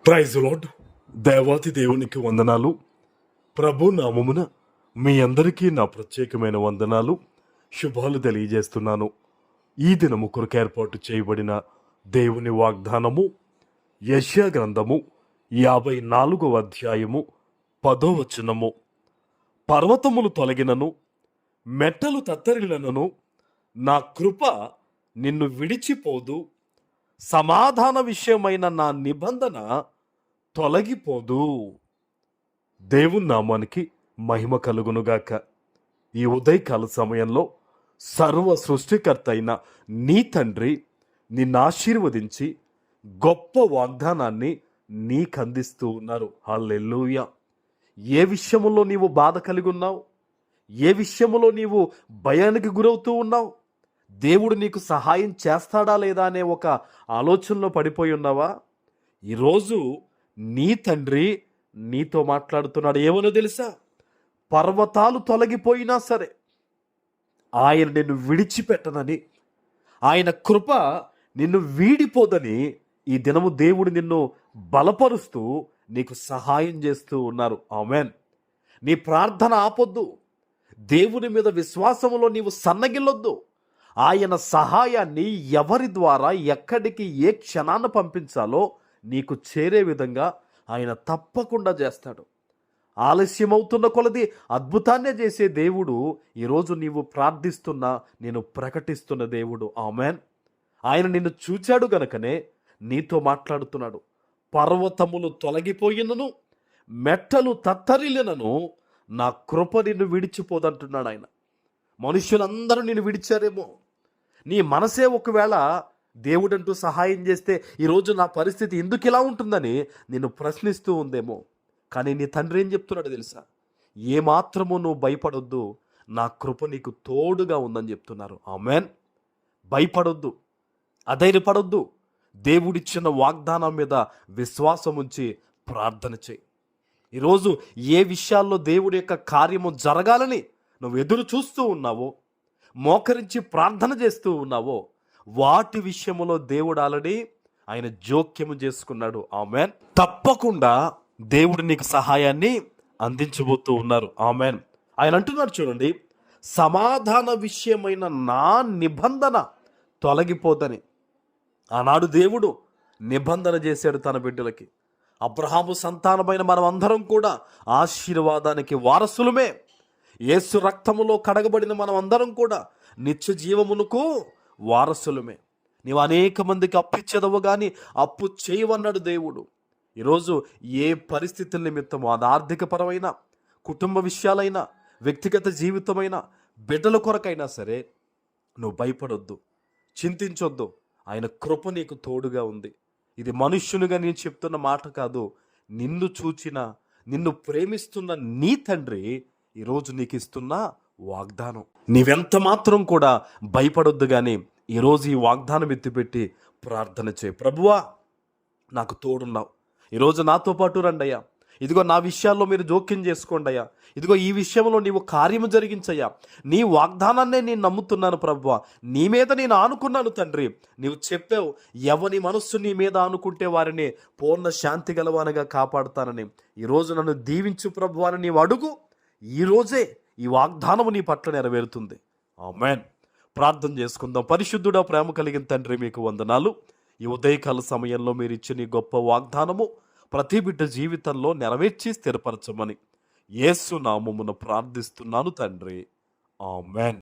Praise lord. దేవాతి దేవునికి వందనాలు. ప్రభు నామమున మీ అందరికీ నా ప్రత్యేకమైన వందనాలు, శుభాలు తెలియజేస్తున్నాను. ఈ దినము కొరకు ఏర్పాటు చేయబడిన దేవుని వాగ్దానము యెషయా గ్రంథము 54వ అధ్యాయము 10వ వచనము. పర్వతములు తొలగినను మెట్టలు తత్తరిల్లనను నా కృప నిన్ను విడిచిపోదు, సమాధాన విషయమైన నా నిబంధన తొలగిపోదు. దేవుని నామానికి మహిమ కలుగునుగాక. ఈ ఉదయకాల సమయంలో సర్వ సృష్టికర్త అయిన నీ తండ్రి నిన్ను ఆశీర్వదించి గొప్ప వాగ్దానాన్ని నీకందిస్తూ ఉన్నారు. హల్లెలూయా. ఏ విషయములో నీవు బాధ కలిగి ఉన్నావు? ఏ విషయములో నీవు భయానికి గురవుతూ ఉన్నావు? దేవుడు నీకు సహాయం చేస్తాడా లేదా అనే ఒక ఆలోచనలో పడిపోయి ఉన్నావా? ఈరోజు నీ తండ్రి నీతో మాట్లాడుతున్నాడు. ఏమనో తెలుసా? పర్వతాలు తొలగిపోయినా సరే ఆయన నిన్ను విడిచిపెట్టనని, ఆయన కృప నిన్ను వీడిపోదని ఈ దినము దేవుడు నిన్ను బలపరుస్తూ నీకు సహాయం చేస్తూ ఉన్నారు. ఆమేన్. నీ ప్రార్థన ఆపొద్దు. దేవుని మీద విశ్వాసములో నీవు సన్నగిల్లొద్దు. ఆయన సహాయాన్ని ఎవరి ద్వారా ఎక్కడికి ఏ క్షణాన్ని పంపించాలో నీకు చేరే విధంగా ఆయన తప్పకుండా చేస్తాడు. ఆలస్యమవుతున్న కొలది అద్భుతాన్నే చేసే దేవుడు ఈరోజు నీవు ప్రార్థిస్తున్న, నేను ప్రకటిస్తున్న దేవుడు. ఆమేన్. ఆయన నిన్ను చూచాడు గనుకనే నీతో మాట్లాడుతున్నాడు. పర్వతములు తొలగిపోయినను మెట్టలు తత్తరిల్లినను నా కృప నిన్ను విడిచిపోదంటున్నాడు ఆయన. మనుషులందరూ నిన్ను విడిచారేమో, నీ మనసే ఒకవేళ దేవుడంటూ సహాయం చేస్తే ఈరోజు నా పరిస్థితి ఎందుకు ఇలా ఉంటుందని నిన్ను ప్రశ్నిస్తూ ఉందేమో. కానీ నీ తండ్రి ఏం చెప్తున్నాడు తెలుసా? ఏమాత్రము నువ్వు భయపడొద్దు, నా కృప నీకు తోడుగా ఉందని చెప్తున్నారు. ఆమేన్. భయపడొద్దు, అధైర్యపడొద్దు. దేవుడిచ్చిన వాగ్దానం మీద విశ్వాసం ఉంచి ప్రార్థన చేయి. ఈరోజు ఏ విషయాల్లో దేవుడి యొక్క కార్యము జరగాలని నువ్వు ఎదురు చూస్తూ ఉన్నావో, మోకరించి ప్రార్థన చేస్తూ ఉన్నావో, వాటి విషయములో దేవుడు ఆల్రెడీ ఆయన జోక్యము చేసుకున్నాడు. ఆమేన్. తప్పకుండా దేవుడు నీకు సహాయాన్ని అందించబోతూ ఉన్నారు. ఆమేన్. ఆయన అంటున్నాడు చూడండి, సమాధాన విషయమైన నా నిబంధన తొలగిపోదని. ఆనాడు దేవుడు నిబంధన చేశాడు తన బిడ్డలకి. అబ్రహాము సంతానమైన మనం అందరం కూడా ఆశీర్వాదానికి వారసులమే. యేసు రక్తములో కడగబడిన మనం అందరం కూడా నిత్య జీవమునకు వారసులమే. నీవు అనేక మందికి అప్పిచ్చేదవు కానీ అప్పు చేయవన్నాడు దేవుడు. ఈరోజు ఏ పరిస్థితుల నిమిత్తమో, అది ఆర్థికపరమైన, కుటుంబ విషయాలైనా, వ్యక్తిగత జీవితమైన, బిడ్డల కొరకైనా సరే నువ్వు భయపడొద్దు, చింతించొద్దు. ఆయన కృప నీకు తోడుగా ఉంది. ఇది మనుష్యునిగా నేను చెప్తున్న మాట కాదు. నిన్ను చూచిన, నిన్ను ప్రేమిస్తున్న నీ తండ్రి ఈరోజు నీకు ఇస్తున్న వాగ్దానం. నీవెంత మాత్రం కూడా భయపడొద్దు కానీ ఈరోజు ఈ వాగ్దానం ఎత్తిపెట్టి ప్రార్థన చేయి. ప్రభువా, నాకు తోడున్నావు, ఈరోజు నాతో పాటు రండయ్యా. ఇదిగో నా విషయాల్లో మీరు జోక్యం చేసుకోండి అయ్యా. ఇదిగో ఈ విషయంలో నీవు కార్యము జరిగించయ్యా. నీ వాగ్దానాన్నే నేను నమ్ముతున్నాను ప్రభువా. నీ మీద నేను ఆనుకున్నాను తండ్రి. నీవు చెప్పావు, ఎవని మనస్సు నీ మీద ఆనుకుంటే వారిని పూర్ణ శాంతి గలవానిగా కాపాడుతానని. ఈరోజు నన్ను దీవించు ప్రభువా అని నీవు అడుగు. ఈరోజే ఈ వాగ్దానము నీ పట్ల నెరవేరుతుంది. ఆమేన్. ప్రార్థన చేసుకుందాం. పరిశుద్ధుడా, ప్రేమ కలిగిన తండ్రి, మీకు వందనాలు. ఈ ఉదయకాల సమయంలో మీరు ఇచ్చిన ఈ గొప్ప వాగ్దానము ప్రతి బిడ్డ జీవితంలో నెరవేర్చి స్థిరపరచమని యేసు నామమున ప్రార్థిస్తున్నాను తండ్రి. ఆమేన్.